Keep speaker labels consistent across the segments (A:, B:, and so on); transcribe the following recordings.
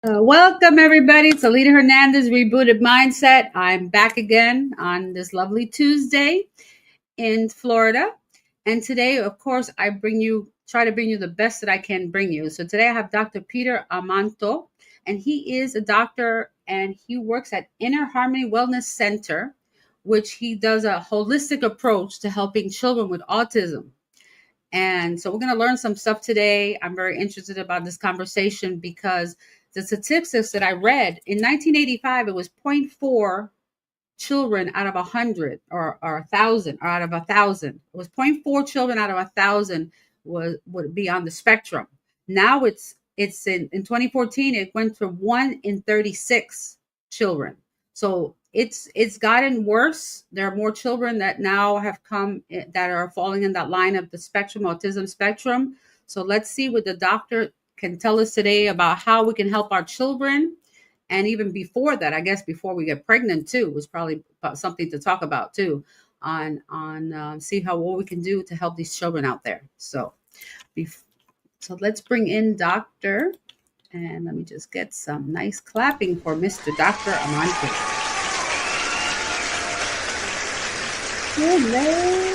A: Welcome, everybody. It's Alida Hernandez, Rebooted Mindset. I'm back again on this lovely Tuesday in Florida. And today, of course, try to bring you the best that I can bring you. So today I have Dr. Peter Amato, and he is a doctor and he works at Inner Harmony Wellness Center, which he does a holistic approach to helping children with autism. And so we're going to learn some stuff today. I'm very interested about this conversation because the statistics that I read in 1985, it was zero point 0.4 children out of 100 or 1,000 or out of 1,000. It was zero point 0.4 children out of 1,000 would be on the spectrum. Now it's in 2014, it went to 1 in 36 children. So it's gotten worse. There are more children that now have come that are falling in that line of the spectrum, autism spectrum. So let's see what the doctor can tell us today about how we can help our children. And even before that, I guess before we get pregnant too, was probably something to talk about too, on see what we can do to help these children out there. So, so let's bring in Doctor, and let me just get some nice clapping for Mr. Dr. Amante. Hello.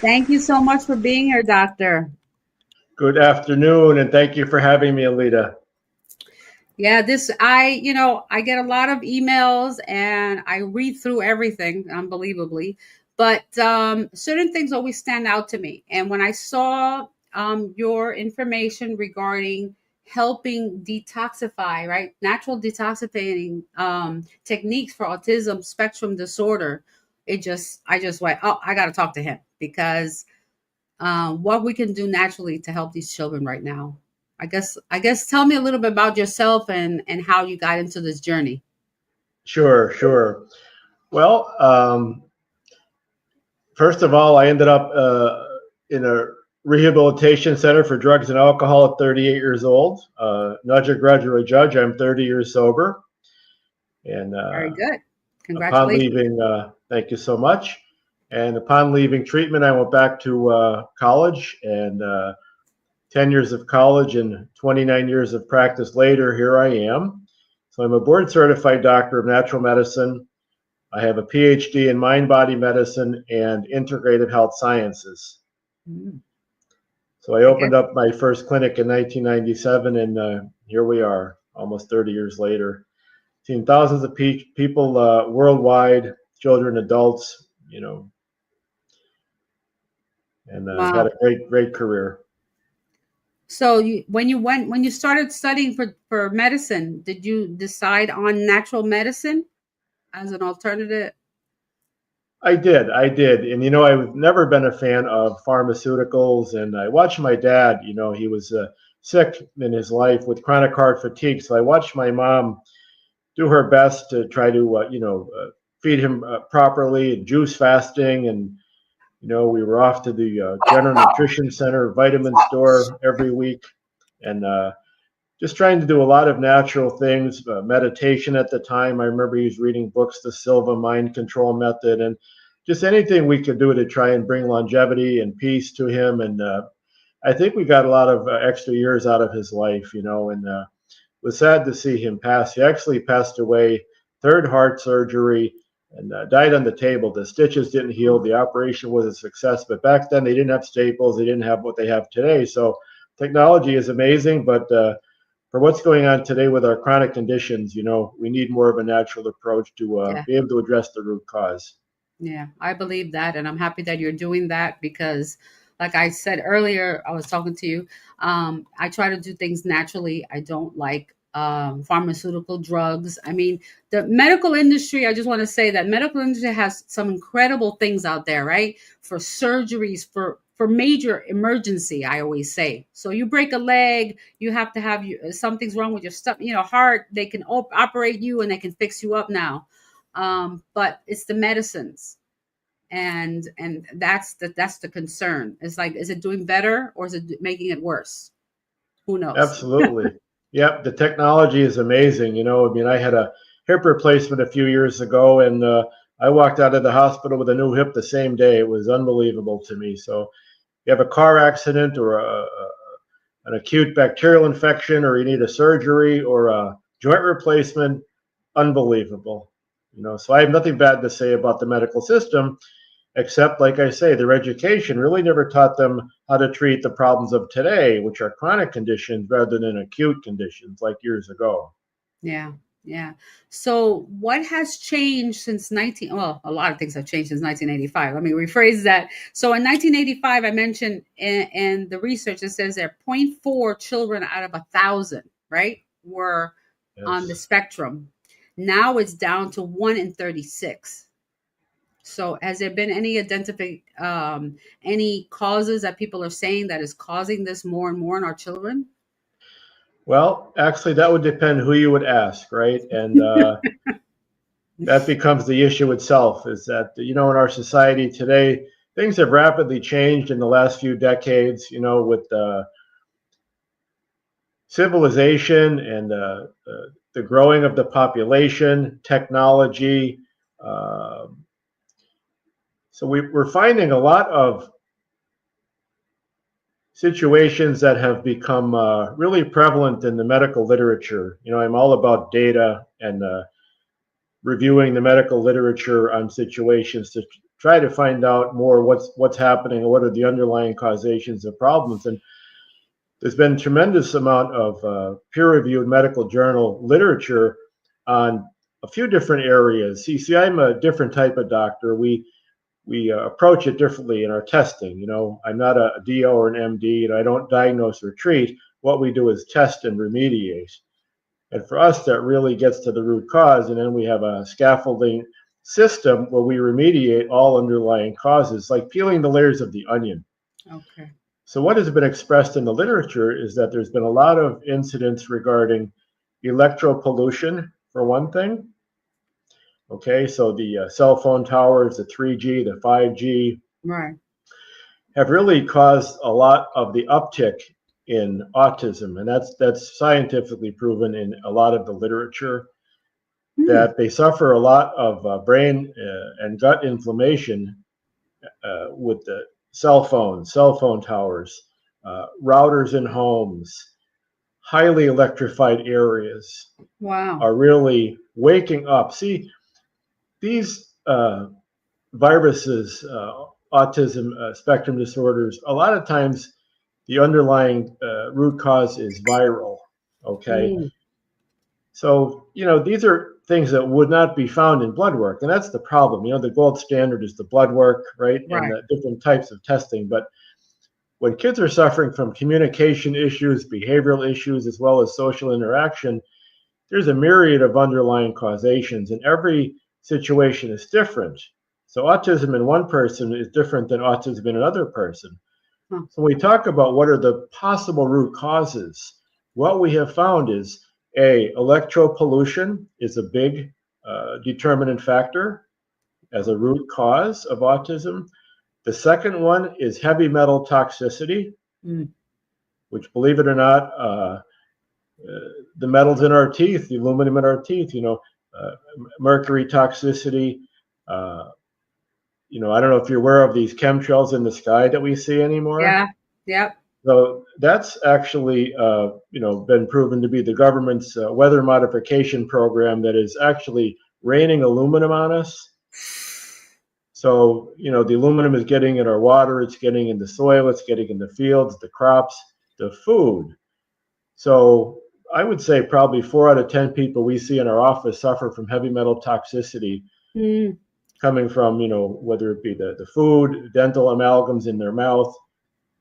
A: Thank you so much for being here, Doctor.
B: Good afternoon, and thank you for having me, Alida.
A: Yeah, I get a lot of emails and I read through everything, unbelievably, but certain things always stand out to me. And when I saw your information regarding helping detoxify, right, natural detoxifying techniques for autism spectrum disorder, I just went, oh, I got to talk to him because what we can do naturally to help these children right now. I guess tell me a little bit about yourself and how you got into this journey.
B: Sure. Well, first of all, I ended up in a rehabilitation center for drugs and alcohol at 38 years old. Not a grudge or a judge. I'm 30 years sober. And
A: very good.
B: Upon leaving, thank you so much. And upon leaving treatment, I went back to college, and 10 years of college and 29 years of practice later, here I am. So I'm a board certified doctor of natural medicine. I have a Ph.D. in mind-body medicine and integrative health sciences. So I opened up my first clinic in 1997, and here we are, almost 30 years later. Seen thousands of people worldwide, children, adults, and
A: wow.
B: Had a great career.
A: So when you started studying for medicine, did you decide on natural medicine as an alternative?
B: I did. And, I've never been a fan of pharmaceuticals. And I watched my dad, he was sick in his life with chronic heart fatigue. So I watched my mom do her best to try to, feed him properly, and juice fasting. And, we were off to the General Nutrition Center vitamin store every week. And just trying to do a lot of natural things, meditation at the time. I remember he was reading books, the Silva Mind Control Method, and just anything we could do to try and bring longevity and peace to him. And I think we got a lot of extra years out of his life, and it was sad to see him pass. He actually passed away, third heart surgery, and died on the table. The stitches didn't heal. The operation was a success, but back then they didn't have staples. They didn't have what they have today. So technology is amazing, but for what's going on today with our chronic conditions, we need more of a natural approach to be able to address the root cause.
A: Yeah, I believe that. And I'm happy that you're doing that because, like I said earlier, I was talking to you. I try to do things naturally. I don't like pharmaceutical drugs. I mean, the medical industry, I just want to say that medical industry has some incredible things out there, right? For surgeries, for major emergency, I always say. So you break a leg, you have to have something's wrong with your heart. They can operate you and they can fix you up now. But it's the medicines. And that's the concern. It's like, is it doing better or is it making it worse? Who knows?
B: Absolutely. Yep. The technology is amazing. I had a hip replacement a few years ago, and I walked out of the hospital with a new hip the same day. It was unbelievable to me. So you have a car accident or an acute bacterial infection, or you need a surgery or a joint replacement, unbelievable. So I have nothing bad to say about the medical system, except, like I say, their education really never taught them how to treat the problems of today, which are chronic conditions rather than acute conditions like years ago.
A: Yeah, yeah. So what has changed since 19 well, a lot of things have changed since 1985. Let me rephrase that. So in 1985, I mentioned in the research, it says that zero point 0.4 children out of 1,000, right, were on the
B: Yes.
A: spectrum. Now it's down to 1 in 36. So has there been any causes that people are saying that is causing this more and more in our children?
B: Well, actually, that would depend who you would ask, right? And that becomes the issue itself, is that, in our society today, things have rapidly changed in the last few decades, with civilization and the growing of the population, technology. Uh, so we're finding a lot of situations that have become really prevalent in the medical literature. I'm all about data and reviewing the medical literature on situations to try to find out more what's happening and what are the underlying causations of problems. And there's been a tremendous amount of peer-reviewed medical journal literature on a few different areas. See, I'm a different type of doctor. We approach it differently in our testing. I'm not a DO or an MD. I don't diagnose or treat. What we do is test and remediate. And for us, that really gets to the root cause. And then we have a scaffolding system where we remediate all underlying causes, like peeling the layers of the onion.
A: Okay.
B: So what has been expressed in the literature is that there's been a lot of incidents regarding electropollution, for one thing. Okay, so the cell phone towers, the 3G, the 5G,
A: Right.
B: have really caused a lot of the uptick in autism, and that's scientifically proven in a lot of the literature,
A: Hmm.
B: that they suffer a lot of brain and gut inflammation with the cell phone towers, routers in homes, highly electrified areas
A: Wow.
B: are really waking up. See, these viruses, autism spectrum disorders, a lot of times the underlying root cause is viral. Okay.
A: Mm.
B: So, these are things that would not be found in blood work. And that's the problem. The gold standard is the blood work, right? And
A: Right.
B: the different types of testing. But when kids are suffering from communication issues, behavioral issues, as well as social interaction, there's a myriad of underlying causations, and every situation is different. So autism in one person is different than autism in another person.
A: Huh.
B: So when we talk about what are the possible root causes, what we have found is electropollution is a big determinant factor as a root cause of autism. The second one is heavy metal toxicity,
A: Mm.
B: which, believe it or not, the metals in our teeth, the aluminum in our teeth, mercury toxicity. Uh, I don't know if you're aware of these chemtrails in the sky that we see anymore.
A: Yeah. Yep.
B: So that's actually, been proven to be the government's weather modification program that is actually raining aluminum on us. So, the aluminum is getting in our water, it's getting in the soil, it's getting in the fields, the crops, the food. So I would say probably 4 out of 10 people we see in our office suffer from heavy metal toxicity
A: Mm.
B: coming from, whether it be the food, dental amalgams in their mouth,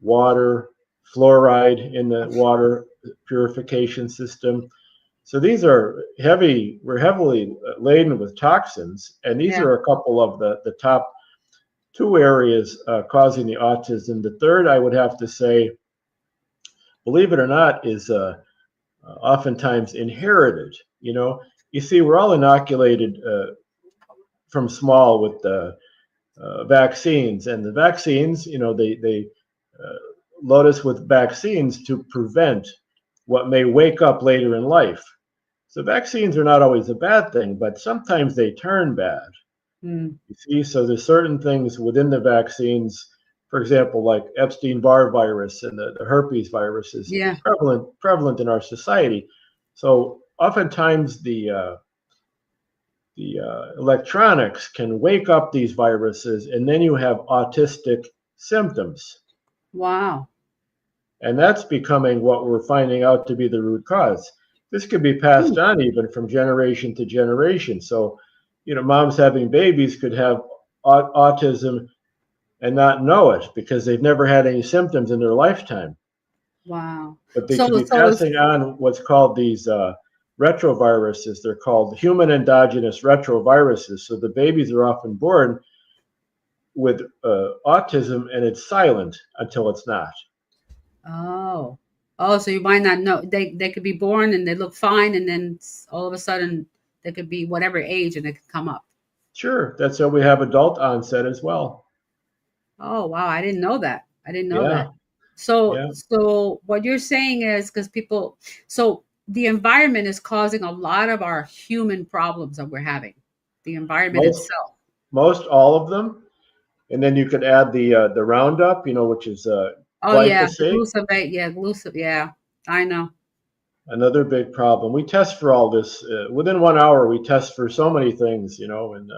B: water, fluoride in the water purification system. So these are we're heavily laden with toxins, and these
A: Yeah.
B: are a couple of the top two areas causing the autism. The third, I would have to say, believe it or not, is oftentimes inherited. You see, we're all inoculated from small with the vaccines, and the vaccines, they load us with vaccines to prevent what may wake up later in life. So vaccines are not always a bad thing, but sometimes they turn bad.
A: Mm.
B: You see, so there's certain things within the vaccines For example, like Epstein-Barr virus and the herpes virus is
A: Yeah.
B: prevalent in our society. So oftentimes the electronics can wake up these viruses, and then you have autistic symptoms.
A: Wow.
B: And that's becoming what we're finding out to be the root cause. This could be passed
A: Hmm.
B: on even from generation to generation. So, moms having babies could have autism and not know it because they've never had any symptoms in their lifetime.
A: Wow.
B: But they
A: So
B: could be
A: so it's
B: passing on what's called these retroviruses. They're called human endogenous retroviruses. So the babies are often born with autism and it's silent until it's not.
A: oh. Oh, so you might not know. They could be born and they look fine, and then all of a sudden they could be whatever age and it could come up.
B: Sure, that's why we have adult onset as well.
A: Oh, wow, I didn't know that. I didn't know that.
B: Yeah, yeah.
A: So what you're saying is because people, so the environment is causing a lot of our human problems that we're having. The environment
B: Most
A: itself.
B: most all of them, and then you could add the Roundup, which is
A: Oh yeah, the
B: glyphosate.
A: glucosate. Yeah, glucosate. Yeah, I know.
B: Another big problem. We test for all this within 1 hour. We test for so many things, and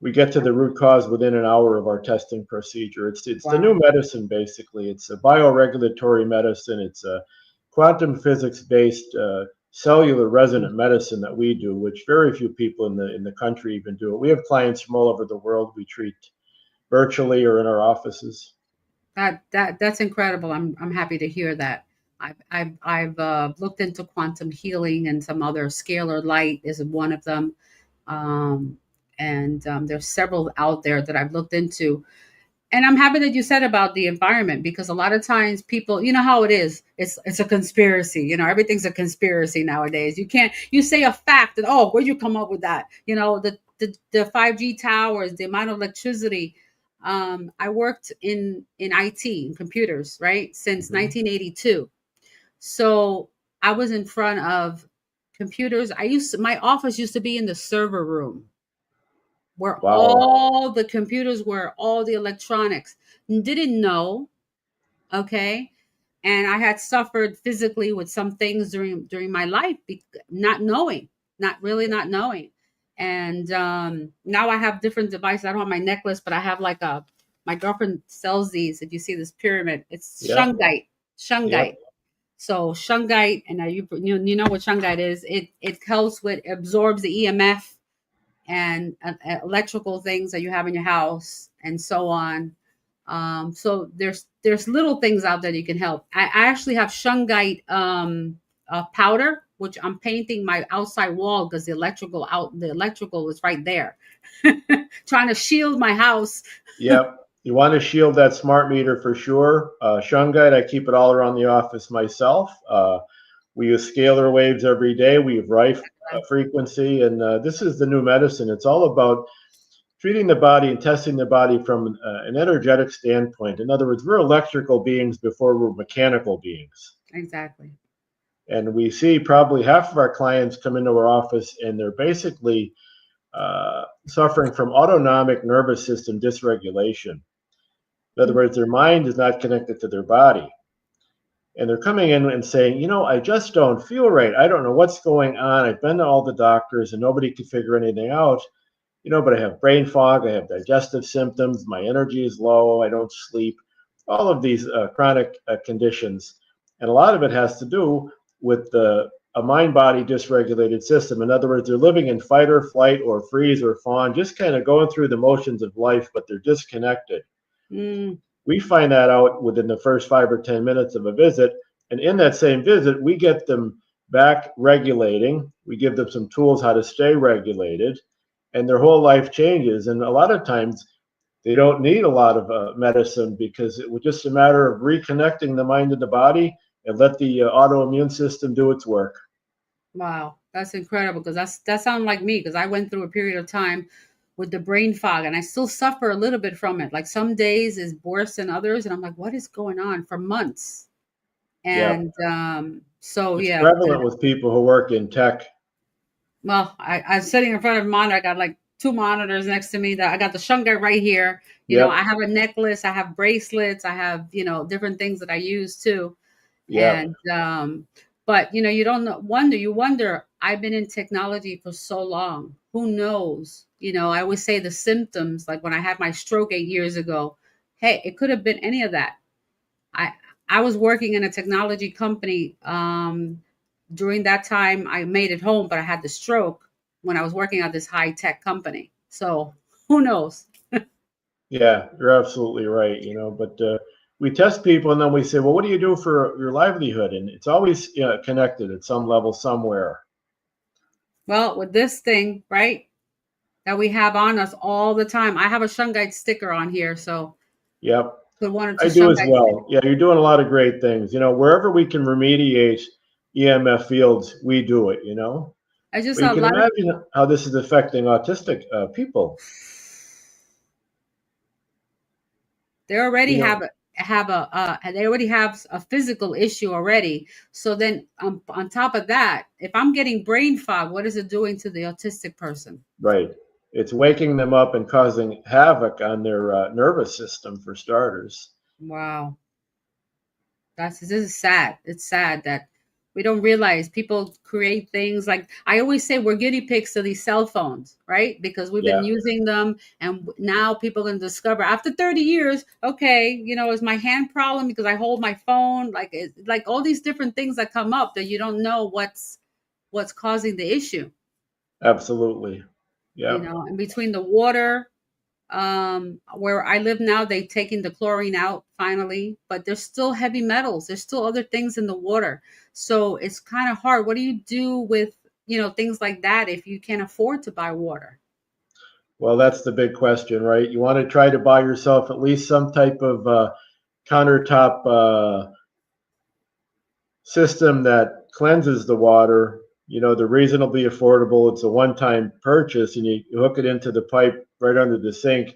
B: we get to the root cause within an hour of our testing procedure. It's the new
A: Wow.
B: medicine basically. It's a bioregulatory medicine. It's a quantum physics based cellular resonant medicine that we do, which very few people in the country even do it. We have clients from all over the world. We treat virtually or in our offices.
A: That's incredible. I'm happy to hear that. I've looked into quantum healing and some other scalar light is one of them, um, and there's several out there that I've looked into. And I'm happy that you said about the environment because a lot of times people, you know how it is. It's a conspiracy. Everything's a conspiracy nowadays. You say a fact and oh, where'd you come up with that? The 5G towers, the amount of electricity. I worked in IT, in computers, right, since
B: Mhm.
A: 1982. So I was in front of computers. My office used to be in the server room where
B: Wow.
A: all the computers were, all the electronics. Didn't know, okay? And I had suffered physically with some things during my life, not knowing, not really not knowing. And now I have different devices. I don't have my necklace, but I have like my girlfriend sells these. If you see this pyramid, it's
B: Yep.
A: shungite,
B: Yep.
A: shungite. So shungite, and you know what shungite is. It helps with absorbs the EMF and electrical things that you have in your house and so on. So there's little things out there that you can help. I actually have shungite powder, which I'm painting my outside wall because the electrical is right there, trying to shield my house.
B: Yep. You want to shield that smart meter for sure. Shungite, I keep it all around the office myself. We use scalar waves every day. We have rife frequency, and this is the new medicine. It's all about treating the body and testing the body from an energetic standpoint. In other words, we're electrical beings before we're mechanical beings.
A: Exactly.
B: And we see probably half of our clients come into our office and they're basically suffering from autonomic nervous system dysregulation. In other words, their mind is not connected to their body. And they're coming in and saying, I just don't feel right. I don't know what's going on. I've been to all the doctors and nobody could figure anything out. But I have brain fog. I have digestive symptoms. My energy is low. I don't sleep. All of these chronic conditions. And a lot of it has to do with a mind body dysregulated system. In other words, they're living in fight or flight or freeze or fawn, just kind of going through the motions of life, but they're disconnected.
A: Mm,
B: We find that out within the first 5 or 10 minutes of a visit. And in that same visit, we get them back regulating. We give them some tools how to stay regulated, and their whole life changes. And a lot of times, they don't need a lot of medicine because it was just a matter of reconnecting the mind and the body and let the autoimmune system do its work.
A: wow, that's incredible because that sounds like me because I went through a period of time with the brain fog and I still suffer a little bit from it. Like some days is worse than others, and I'm like, what is going on for months?
B: Yeah,
A: And so
B: it's
A: yeah, and
B: prevalent with people who work in tech.
A: well, I was sitting in front of a monitor. I got like two monitors next to me. That I got the shungite right here. I
B: Yep.
A: have a necklace, I have bracelets, I have different things that I use too.
B: Yep.
A: And but you don't know, you wonder. I've been in technology for so long. Who knows? I always say the symptoms, like when I had my stroke 8 years ago. Hey, it could have been any of that. I I was working in a technology company. During that time, I made it home, but I had the stroke when I was working at this high tech company. So who knows?
B: Yeah, you're absolutely right. But we test people, and then we say, well, what do you do for your livelihood? And it's always connected at some level somewhere.
A: Well, with this thing, right, that we have on us all the time, I have a shungite sticker on here, so
B: Yep.
A: could one to
B: I do as
A: shungite stick.
B: well. Yeah, you're doing a lot of great things. Wherever we can remediate EMF fields, we do it.
A: I just
B: But you
A: saw a
B: can
A: lot of
B: imagine how this is affecting autistic people.
A: they already
B: You know,
A: they already have a physical issue already. So then on top of that, if I'm getting brain fog, what is it doing to the autistic person?
B: right. It's waking them up and causing havoc on their nervous system, for starters.
A: Wow. This is sad. It's sad that we don't realize people create things. Like I always say, we're guinea pigs to these cell phones, right? Because we've been
B: Yeah,
A: using them, and now people can discover after 30 years. Okay, is my hand problem because I hold my phone? Like all these different things that come up that you don't know what's causing the issue.
B: absolutely. Yeah.
A: And between the water, where I live now, they taking the chlorine out finally, but there's still heavy metals. There's still other things in the water. So it's kind of hard. What do you do with, things like that if you can't afford to buy water?
B: Well, that's the big question, right? You want to try to buy yourself at least some type of countertop system that cleanses the water. They're reasonably affordable. It's a one-time purchase, and you hook it into the pipe right under the sink,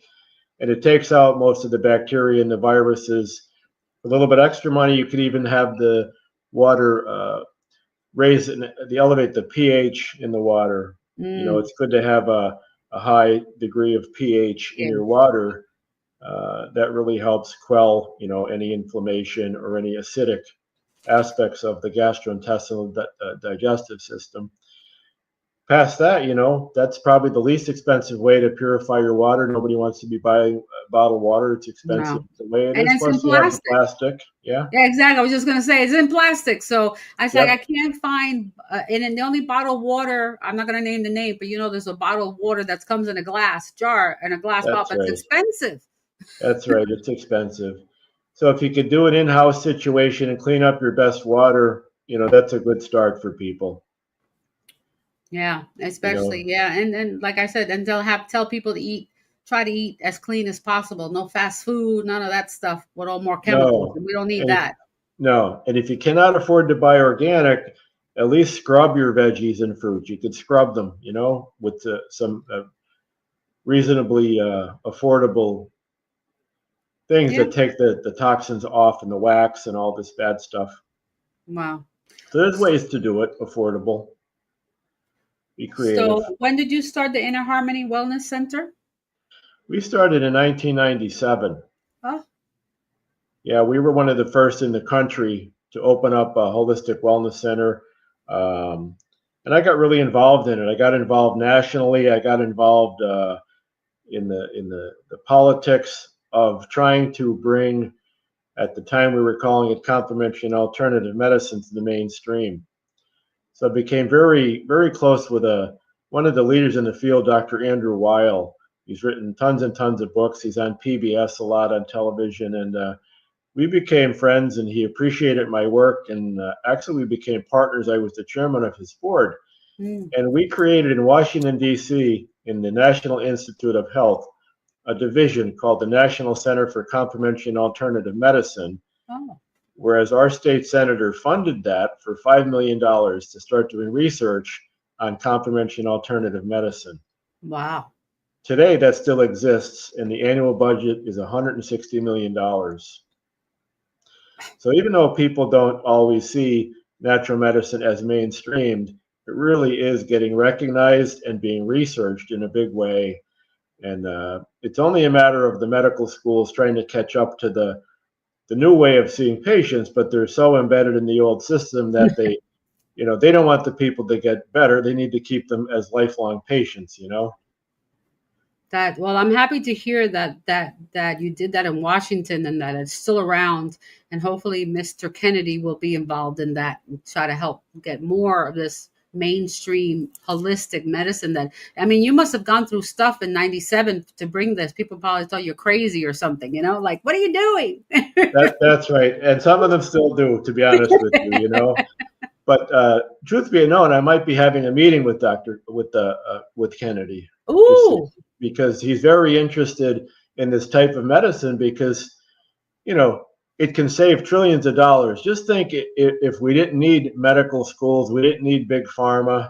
B: and it takes out most of the bacteria and the viruses. A little bit extra money, you could even have the water raise and elevate the pH in the water.
A: Mm,
B: It's good to have a high degree of pH in
A: yeah.
B: your water. That really helps quell, any inflammation or any acidic aspects of the gastrointestinal digestive system. Past that, that's probably the least expensive way to purify your water. Nobody wants to be buying bottled water. It's expensive
A: No.
B: the way it
A: And
B: is.
A: it's in
B: Plus, you have the
A: plastic.
B: plastic. Yeah,
A: Yeah, exactly. I was just gonna say it's in plastic. So I was like, I
B: yep,
A: can't find, and then the only bottled water. I'm not gonna name the name, but there's a bottle of water that comes in a glass jar and a glass bottle.
B: that's
A: But it's
B: right.
A: expensive.
B: That's right. It's expensive. So if you could do an in-house situation and clean up your best water, that's a good start for people.
A: Yeah,
B: You
A: especially
B: know,
A: yeah, and like I said, and they'll have tell people to try to eat as clean as possible. No fast food, none of that stuff with all more chemicals,
B: no,
A: and we don't need
B: and if
A: that.
B: no, and if you cannot afford to buy organic, at least scrub your veggies and fruits. You could scrub them, with some reasonably affordable things
A: Yeah.
B: that take the toxins off and the wax and all this bad stuff.
A: Wow.
B: So there's ways to do it affordable. Be
A: So
B: creative.
A: when did you start the Inner Harmony Wellness Center?
B: We started in 1997.
A: Oh,
B: Yeah, we were one of the first in the country to open up a holistic wellness center. Um, and I got really involved in it. I got involved nationally. I got involved in the politics of trying to bring, at the time we were calling it complementary and alternative medicine, to the mainstream. So I became very, very close with one of the leaders in the field, Dr. Andrew Weil. He's written tons and tons of books. He's on PBS a lot on television, and we became friends, and he appreciated my work. And actually, we became partners. I was the chairman of his board.
A: mm,
B: And we created in Washington, D.C., in the National Institute of Health, a division called the National Center for Complementary and Alternative Medicine,
A: oh,
B: whereas our state senator funded that for $5 million to start doing research on complementary and alternative medicine.
A: wow.
B: Today, that still exists, and the annual budget is $160 million. So even though people don't always see natural medicine as mainstreamed, It really is getting recognized and being researched in a big way. And it's only a matter of the medical schools trying to catch up to the new way of seeing patients, but they're so embedded in the old system that they don't want the people to get better. They need to keep them as lifelong patients.
A: Well, I'm happy to hear that you did that in Washington and that it's still around, and hopefully Mr. Kennedy will be involved in that and try to help get more of this mainstream holistic medicine. That, I mean, you must have gone through stuff in '97 to bring this. People probably thought you're crazy or something, like, what are you doing?
B: That's right, and some of them still do, to be honest with you. But truth be known, I might be having a meeting with Kennedy, just
A: Ooh,
B: because he's very interested in this type of medicine because you know it can save trillions of dollars. Just think if we didn't need medical schools, we didn't need big pharma,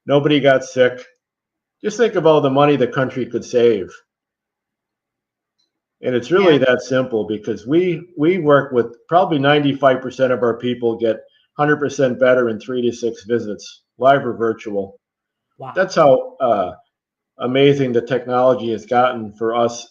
B: nobody got sick. Just think of all the money the country could save. And it's really
A: yeah,
B: that simple because we work with probably 95% of our people get 100% better in 3 to 6 visits, live or virtual.
A: wow,
B: That's how amazing the technology has gotten for us,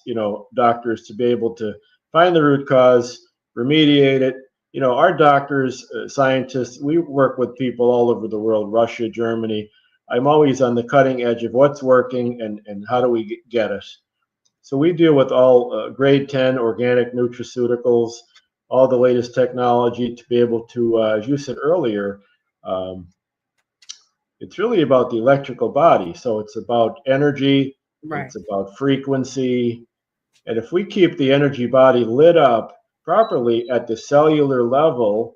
B: doctors to be able to find the root cause, remediate it. Our doctors, scientists, we work with people all over the world, Russia, Germany. I'm always on the cutting edge of what's working and how do we get it. So we deal with all grade 10 organic nutraceuticals, all the latest technology to be able to, as you said earlier, um, it's really about the electrical body. So it's about energy,
A: right,
B: it's about frequency. And if we keep the energy body lit up properly at the cellular level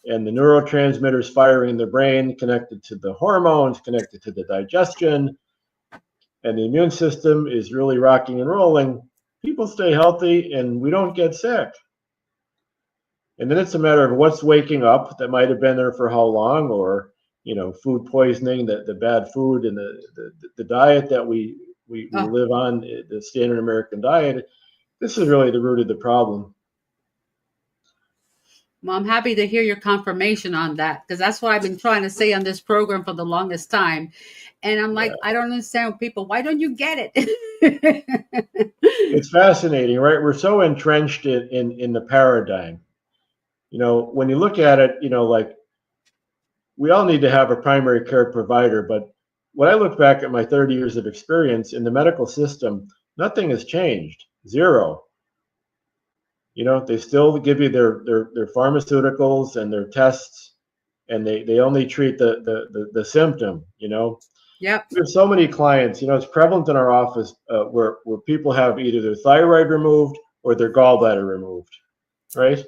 B: and the neurotransmitters firing in the brain, connected to the hormones, connected to the digestion, and the immune system is really rocking and rolling, people stay healthy and we don't get sick. And then it's a matter of what's waking up that might have been there for how long, or food poisoning, the bad food and the diet that we
A: oh.
B: live on, the standard American diet. This is really the root of the problem.
A: Well, I'm happy to hear your confirmation on that, because that's what I've been trying to say on this program for the longest time. And I'm like,
B: Yeah.
A: I don't understand people. Why don't you get it?
B: It's fascinating, right? We're so entrenched in the paradigm. When you look at it, like we all need to have a primary care provider. But when I look back at my 30 years of experience in the medical system, nothing has changed. Zero. They still give you their pharmaceuticals and their tests, and they only treat the symptom.
A: Yep.
B: We have so many clients. It's prevalent in our office where people have either their thyroid removed or their gallbladder removed, right?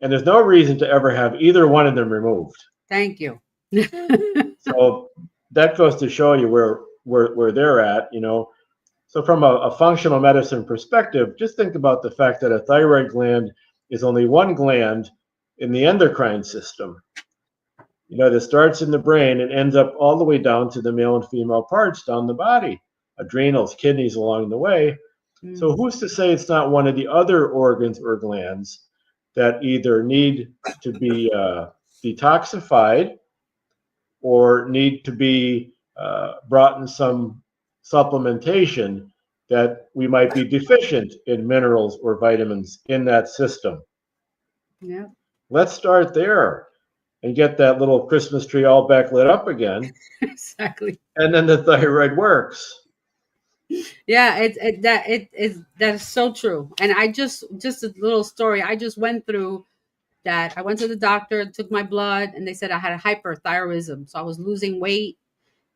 B: And there's no reason to ever have either one of them removed.
A: Thank you.
B: So that goes to show you where they're at. So from a functional medicine perspective, just think about the fact that a thyroid gland is only one gland in the endocrine system. That starts in the brain and ends up all the way down to the male and female parts down the body, adrenals, kidneys along the way. So
A: Mm.
B: who's to say it's not one of the other organs or glands that either need to be detoxified or need to be brought in some supplementation that we might be deficient in minerals or vitamins in that system.
A: Yep.
B: Let's start there and get that little Christmas tree all back lit up again.
A: Exactly.
B: And then the thyroid works.
A: Yeah, that is so true. And I just a little story. I just went through that. I went to the doctor, took my blood, and they said I had a hyperthyroidism. So I was losing weight.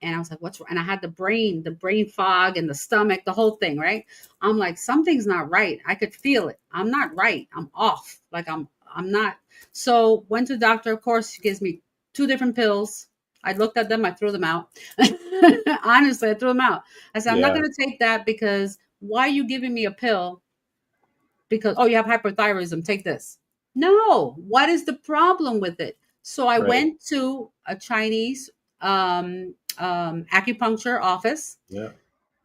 A: And I was like, what's wrong? And I had the brain fog and the stomach, the whole thing, right? I'm like, something's not right. I could feel it. I'm not right. I'm off. Like I'm not. So went to the doctor. Of course, she gives me 2 different pills. I looked at them. I threw them out. Honestly, I threw them out. I said, I'm not
B: Yeah,
A: going to take that, because why are you giving me a pill? Because, oh, you have hyperthyroidism. Take this. No. What is the problem with it? So I
B: right.
A: went to a Chinese acupuncture office,
B: Yeah,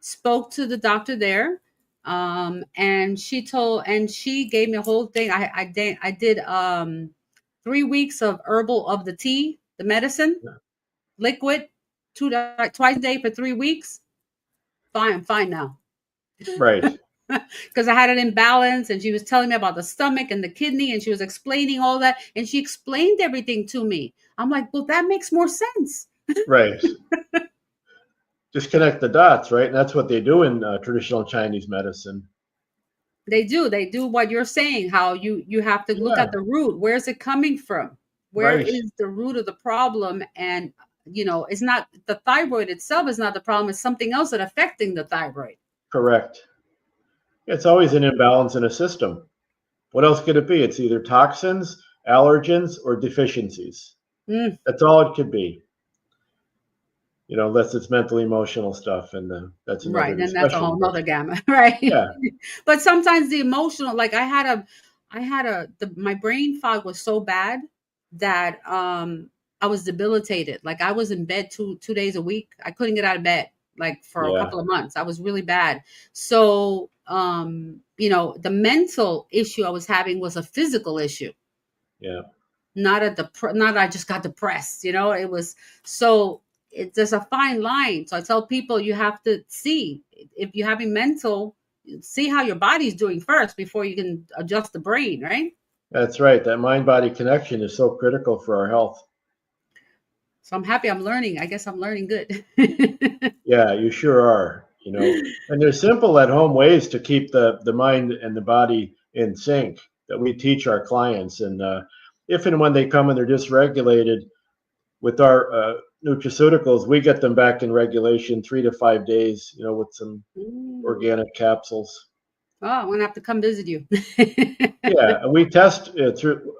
A: spoke to the doctor there, and she gave me a whole thing. I did 3 weeks of herbal of the tea, the medicine,
B: yeah.
A: liquid. twice a day for 3 weeks. Fine, I'm fine now.
B: Right.
A: Because I had an imbalance, and she was telling me about the stomach and the kidney, and she was explaining all that, and she explained everything to me. I'm like, well, that makes more sense.
B: Right. Just connect the dots, right? And that's what they do in traditional Chinese medicine.
A: They do what you're saying, how you have to look
B: Yeah.
A: at the root. Where's it coming from? Where
B: Right.
A: is the root of the problem? And it's not the thyroid itself is not the problem, it's something else that affecting the thyroid.
B: Correct. It's always an imbalance in a system. What else could it be? It's either toxins, allergens, or deficiencies.
A: Mm,
B: That's all it could be. Unless it's mental emotional stuff, and that's another
A: right. And that's a
B: discussion.
A: whole nother gamut, right?
B: Yeah.
A: But sometimes the emotional, like my brain fog was so bad that I was debilitated. Like I was in bed 2 days a week. I couldn't get out of bed like for a
B: Yeah.
A: couple of months. I was really bad. So the mental issue I was having was a physical issue.
B: Yeah.
A: Not I just got depressed. It was so. There's a fine line. So I tell people you have to see if you're having mental, see how your body's doing first before you can adjust the brain, right?
B: That's right. That mind-body connection is so critical for our health.
A: So I'm happy I'm learning. I guess I'm learning good.
B: Yeah, you sure are. And there's simple at-home ways to keep the mind and the body in sync that we teach our clients. And if and when they come and they're dysregulated, with our nutraceuticals, we get them back in regulation 3 to 5 days, with some organic capsules.
A: Oh, I'm going to have to come visit you.
B: Yeah, and we test through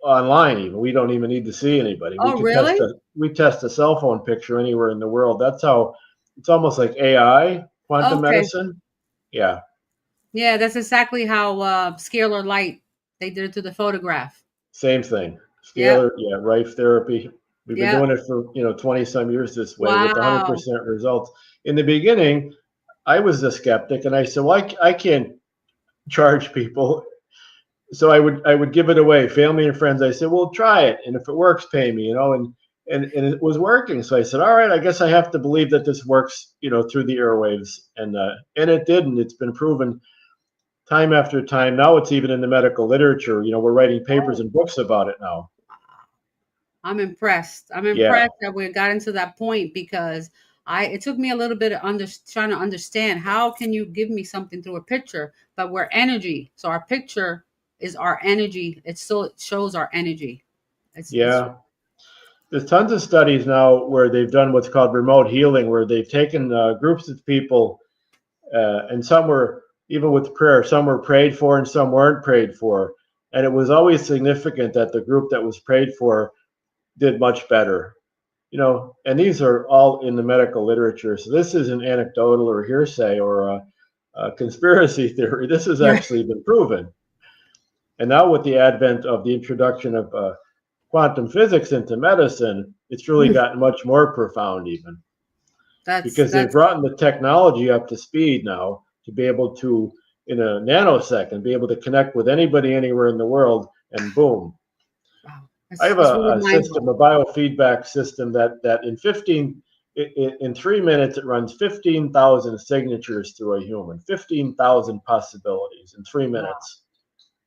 B: online even. We don't even need to see anybody.
A: Oh, really?
B: We test a cell phone picture anywhere in the world. That's how it's almost like AI, quantum
A: Okay.
B: medicine. Yeah.
A: Yeah, that's exactly how scalar light, they did it to the photograph.
B: Same thing.
A: Yep.
B: Scalar, yeah, Rife therapy. We've been
A: Yep.
B: doing it for 20 some years this way with
A: Wow.
B: 100% results. In the beginning, I was a skeptic, and I said, "Well, I can't charge people." So I would give it away, family and friends. I said, "Well, try it, and if it works, pay me." And it was working. So I said, "All right, I guess I have to believe that this works, through the airwaves." And it did, and it's been proven time after time. Now it's even in the medical literature. We're writing papers and books about it now.
A: I'm impressed. I'm
B: Yeah,
A: impressed that we got into that point because it took me a little bit of trying to understand how can you give me something through a picture, but we're energy. So our picture is our energy. It shows our energy. It's
B: yeah. There's tons of studies now where they've done what's called remote healing, where they've taken groups of people, and some were, even with prayer, some were prayed for and some weren't prayed for. And it was always significant that the group that was prayed for did much better. And these are all in the medical literature. So this isn't anecdotal or hearsay or a conspiracy theory. This has actually been proven. And now with the advent of the introduction of quantum physics into medicine, it's really gotten much more profound even, because they've
A: that's
B: brought the technology up to speed now to be able to, in a nanosecond, be able to connect with anybody anywhere in the world, and boom.
A: wow.
B: I have
A: It's really
B: a system, a biofeedback system that in 3 minutes, it runs 15,000 signatures through a human, 15,000 possibilities in 3 minutes.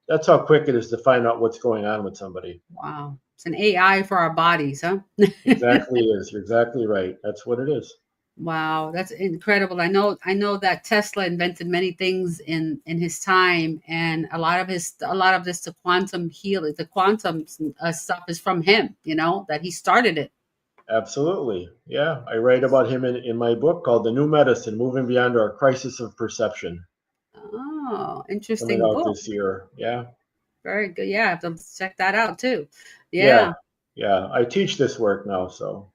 B: That's how quick it is to find out what's going on with somebody.
A: Wow. It's an AI for our bodies, huh?
B: Exactly is. You're exactly right. That's what it is.
A: Wow, that's incredible. I know that Tesla invented many things in his time, and a lot of this the quantum healing, the quantum stuff is from him. That he started it.
B: Absolutely. Yeah. I write about him in my book called The New Medicine, Moving Beyond Our Crisis of Perception,
A: Oh,
B: coming
A: interesting
B: out
A: book.
B: this year. Yeah.
A: Very good. Yeah, I have to check that out too.
B: Yeah.
A: Yeah.
B: Yeah. I teach this work now. So,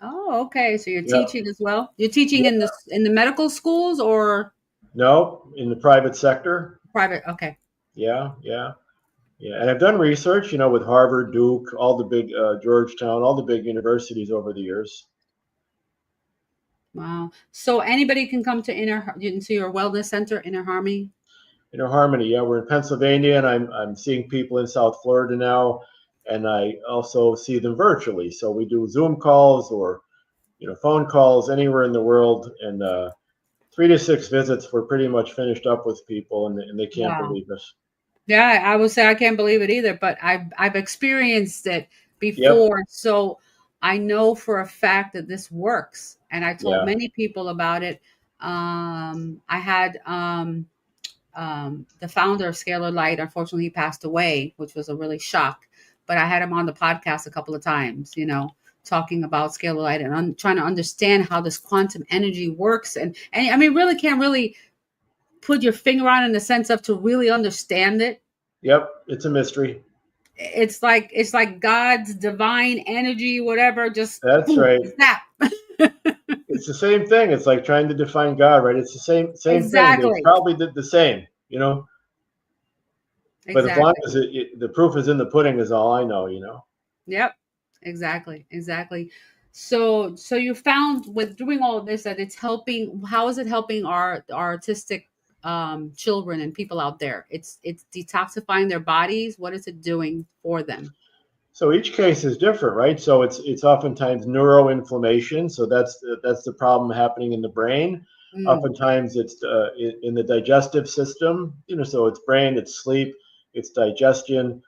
A: Oh, okay. So you're
B: yeah.
A: teaching as well. You're teaching
B: Yeah.
A: in the medical schools or
B: No, in the private sector.
A: private? Okay.
B: Yeah. Yeah. Yeah. And I've done research, with Harvard, Duke, all the big, Georgetown, all the big universities over the years.
A: Wow. So anybody can come to into your wellness center, Inner Harmony.
B: Inner Harmony. Yeah. We're in Pennsylvania, and I'm seeing people in South Florida now. And I also see them virtually. So we do Zoom calls, or phone calls anywhere in the world, and 3 to 6 visits were pretty much finished up with people, and they can't
A: Wow.
B: believe it.
A: Yeah, I would say I can't believe it either, but I've experienced it
B: Yep.
A: before, so I know for a fact that this works. And I told
B: Yeah.
A: many people about it. I had the founder of Scalar Light. Unfortunately, he passed away, which was a really shock. But I had him on the podcast a couple of times, talking about Scalar Light and trying to understand how this quantum energy works. And I mean, really can't really put your finger on it in the sense of to really understand it.
B: Yep. It's a mystery.
A: It's like God's divine energy, whatever, just
B: That's
A: boom,
B: right.
A: snap.
B: It's the same thing. It's like trying to define God, right? It's the same thing. They
A: Exactly.
B: probably did the same. But as long
A: Exactly.
B: as the proof is in the pudding, is all I know.
A: Yep. Exactly. Exactly. So you found with doing all of this that it's helping. How is it helping our artistic children and people out there? It's detoxifying their bodies. What is it doing for them?
B: So each case is different, right? So it's oftentimes neuroinflammation. So that's the problem happening in the brain.
A: Mm,
B: Oftentimes it's in the digestive system. So it's brain, it's sleep, it's digestion.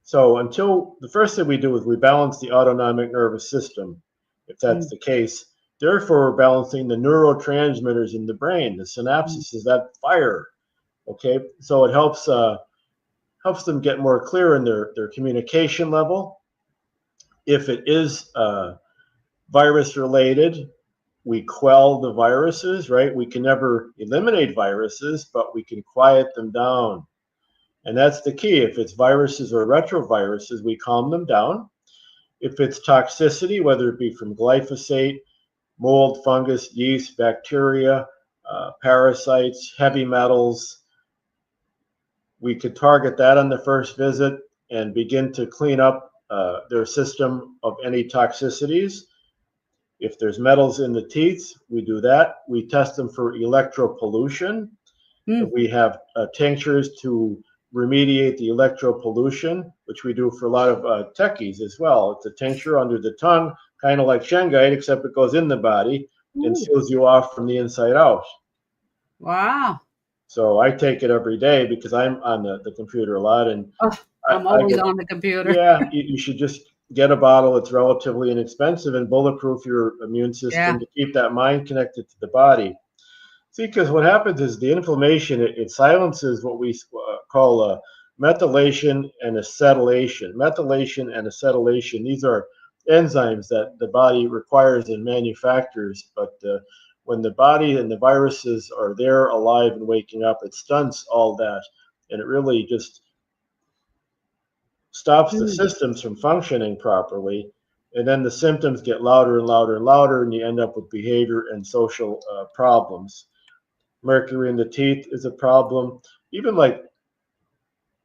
B: So until the first thing we do is we balance the autonomic nervous system, if that's
A: mm,
B: the case. Therefore, we're balancing the neurotransmitters in the brain. The
A: mm,
B: synapses is that fire. Okay, so it helps them get more clear in their communication level. If it is virus related, we quell the viruses, right? We can never eliminate viruses, but we can quiet them down. And that's the key. If it's viruses or retroviruses, we calm them down. If it's toxicity, whether it be from glyphosate, mold, fungus, yeast, bacteria, parasites, heavy metals, we could target that on the first visit and begin to clean up their system of any toxicities. If there's metals in the teeth, we do that. We test them for electropollution.
A: mm.
B: We have tinctures to remediate the electropollution, which we do for a lot of techies as well. It's a tincture under the tongue, kind of like shungite, except it goes in the body and
A: Ooh,
B: seals you off from the inside out.
A: wow.
B: So I take it every day because I'm on the computer a lot, and
A: Oh, I'm
B: I
A: always
B: get,
A: on the computer.
B: yeah, you should just get a bottle. It's relatively inexpensive and bulletproof your immune system
A: Yeah.
B: to keep that mind connected to the body. See, because what happens is the inflammation, it silences what we call methylation and acetylation. Methylation and acetylation, these are enzymes that the body requires and manufactures, but when the body and the viruses are there alive and waking up, it stunts all that, and it really just stops the
A: Mm.
B: systems from functioning properly. And then the symptoms get louder and louder and louder, and you end up with behavior and social problems. Mercury in the teeth is a problem. Even like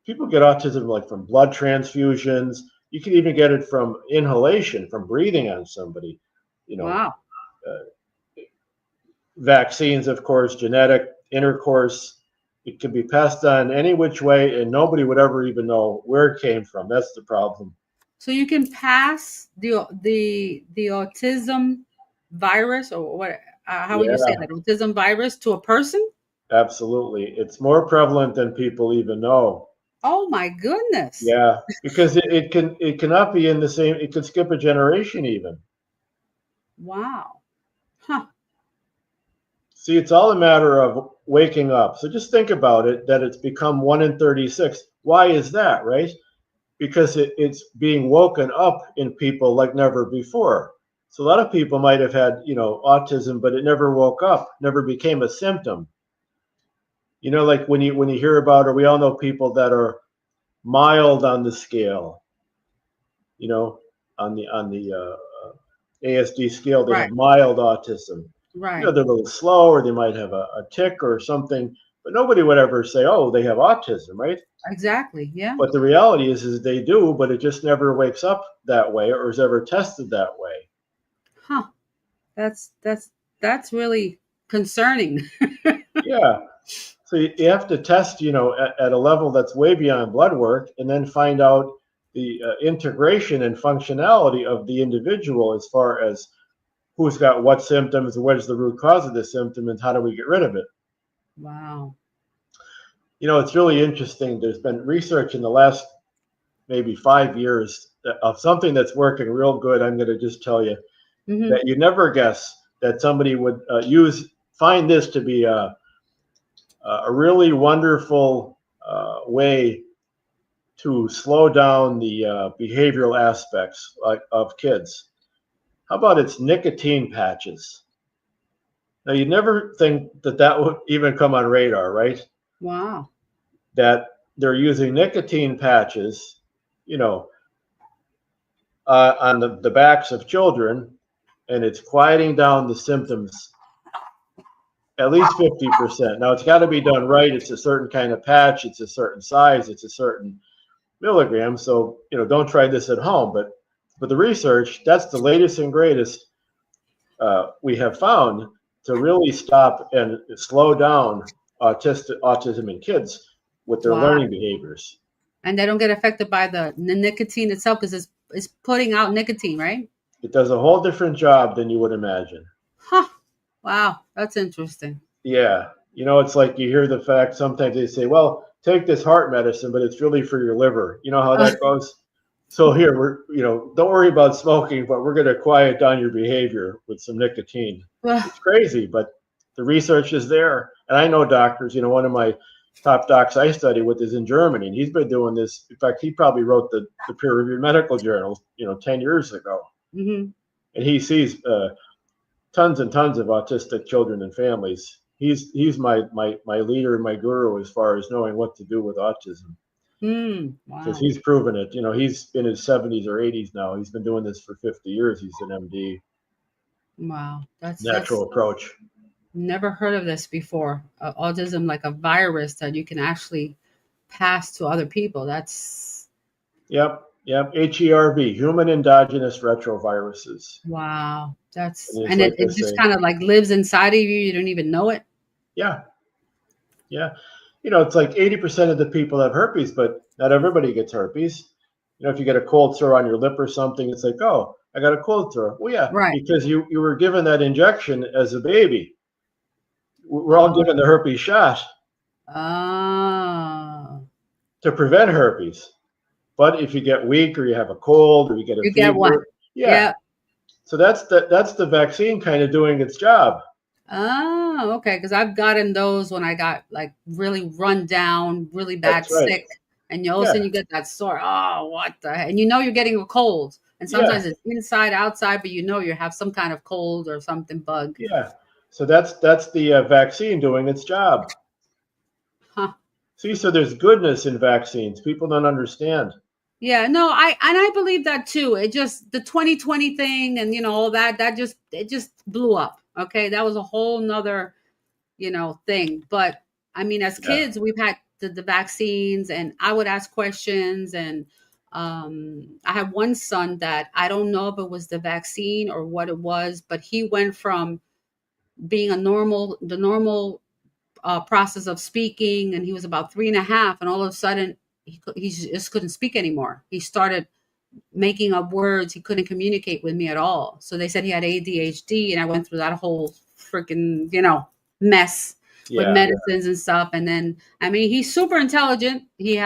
B: people get autism like from blood transfusions. You can even get it from inhalation, from breathing on somebody. You know,
A: Wow.
B: uh, Vaccines, of course, genetic intercourse. It can be passed on any which way, and nobody would ever even know where it came from. That's the problem.
A: So you can pass the autism virus, or what? How would you say
B: Yeah,
A: that? Autism virus to a person?
B: absolutely. It's more prevalent than people even know.
A: Oh my goodness!
B: Yeah, because it cannot be in the same. It could skip a generation even.
A: Wow. Huh.
B: See, it's all a matter of waking up. So just think about it that it's become 1 in 36. Why is that, right? Because it's being woken up in people like never before. So a lot of people might have had, autism, but it never woke up, never became a symptom. Like when you hear about, or we all know people that are mild on the scale, you know, on the ASD scale, they have
A: Right.
B: mild autism.
A: Right.
B: They're a little slow, or they might have a tick or something, but nobody would ever say, "Oh, they have autism," right?
A: Exactly. Yeah.
B: But the reality is they do, but it just never wakes up that way or is ever tested that way.
A: Huh. That's really concerning.
B: Yeah. So you have to test, at a level that's way beyond blood work, and then find out the integration and functionality of the individual as far as who's got what symptoms, what is the root cause of the symptom, and how do we get rid of it.
A: Wow.
B: It's really interesting. There's been research in the last maybe 5 years of something that's working real good. I'm going to just tell you that you never guess that somebody would find this to be a really wonderful way to slow down the behavioral aspects of kids. How about its nicotine patches? Now, you'd never think that would even come on radar, right?
A: Wow.
B: That they're using nicotine patches, on the backs of children, and it's quieting down the symptoms at least 50%. Now, it's got to be done right. It's a certain kind of patch. It's a certain size. It's a certain milligram. So, don't try this at home. But the research, that's the latest and greatest we have found to really stop and slow down autism in kids with their
A: Wow.
B: learning behaviors.
A: And they don't get affected by the nicotine itself because it's putting out nicotine, right?
B: It does a whole different job than you would imagine.
A: Huh. Wow. That's interesting.
B: Yeah. It's like you hear the fact sometimes they say, well, take this heart medicine, but it's really for your liver. You know how that goes? So here, don't worry about smoking, but we're going to quiet down your behavior with some nicotine. It's crazy, but the research is there. And I know doctors, one of my top docs I study with is in Germany, and he's been doing this. In fact, he probably wrote the peer-reviewed medical journal, 10 years ago.
A: Mm-hmm.
B: And he sees tons and tons of autistic children and families. He's my leader and my guru as far as knowing what to do with autism.
A: Wow.
B: Because he's proven it. He's in his 70s or 80s now. He's been doing this for 50 years. He's an MD.
A: Wow. That's
B: approach.
A: Never heard of this before. Autism, like a virus that you can actually pass to other people. That's.
B: Yep. HERV, human endogenous retroviruses.
A: Wow. That's
B: and like
A: it just kind of like lives inside of you. You don't even know it.
B: Yeah. It's like 80% of the people have herpes, but not everybody gets herpes. If you get a cold sore on your lip or something, it's like, oh, I got a cold sore. Well, yeah,
A: right.
B: Because you were given that injection as a baby. We're all given the herpes shot to prevent herpes. But if you get weak or you have a cold or you get a fever,
A: get one.
B: Yeah. So that's the vaccine kind of doing its job.
A: Oh, okay. Because I've gotten those when I got like really run down, really bad sick, and all of a sudden you get that sore. Oh, what the heck? And you're getting a cold, and sometimes it's inside, outside, but you have some kind of cold or something bug.
B: Yeah. So that's the vaccine doing its job.
A: Huh.
B: See, so there's goodness in vaccines. People don't understand.
A: Yeah, no, I believe that too. It just the 2020 thing and all that it just blew up. Okay, that was a whole nother thing. But I mean, as kids, we've had the vaccines, and I would ask questions, and I have one son that I don't know if it was the vaccine or what it was, but he went from being the normal process of speaking, and he was about 3.5, and all of a sudden he just couldn't speak anymore. He started making up words. He couldn't communicate with me at all. So they said he had ADHD, and I went through that whole freaking mess with medicines and stuff. And then I mean, he's super intelligent. He's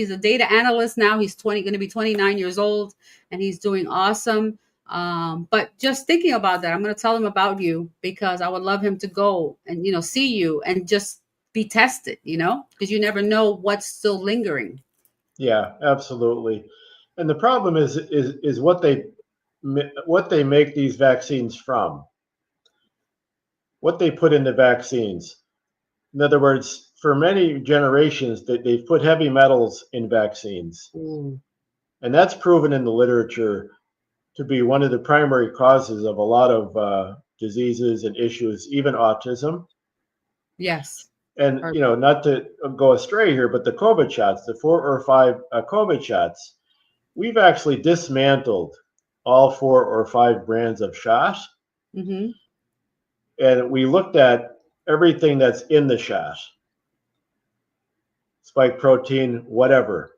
A: a data analyst now. He's going to be 29 years old, and he's doing awesome. But just thinking about that, I'm going to tell him about you because I would love him to go and see you and just be tested, because you never know what's still lingering.
B: Yeah, absolutely. And the problem is what they make these vaccines from, what they put in the vaccines. In other words, for many generations, they've put heavy metals in vaccines. And that's proven in the literature to be one of the primary causes of a lot of diseases and issues, even autism.
A: Yes.
B: And, not to go astray here, but the COVID shots, the 4 or 5 COVID shots, we've actually dismantled all 4 or 5 brands of shot.
A: Mm-hmm.
B: And we looked at everything that's in the shot, spike protein, whatever.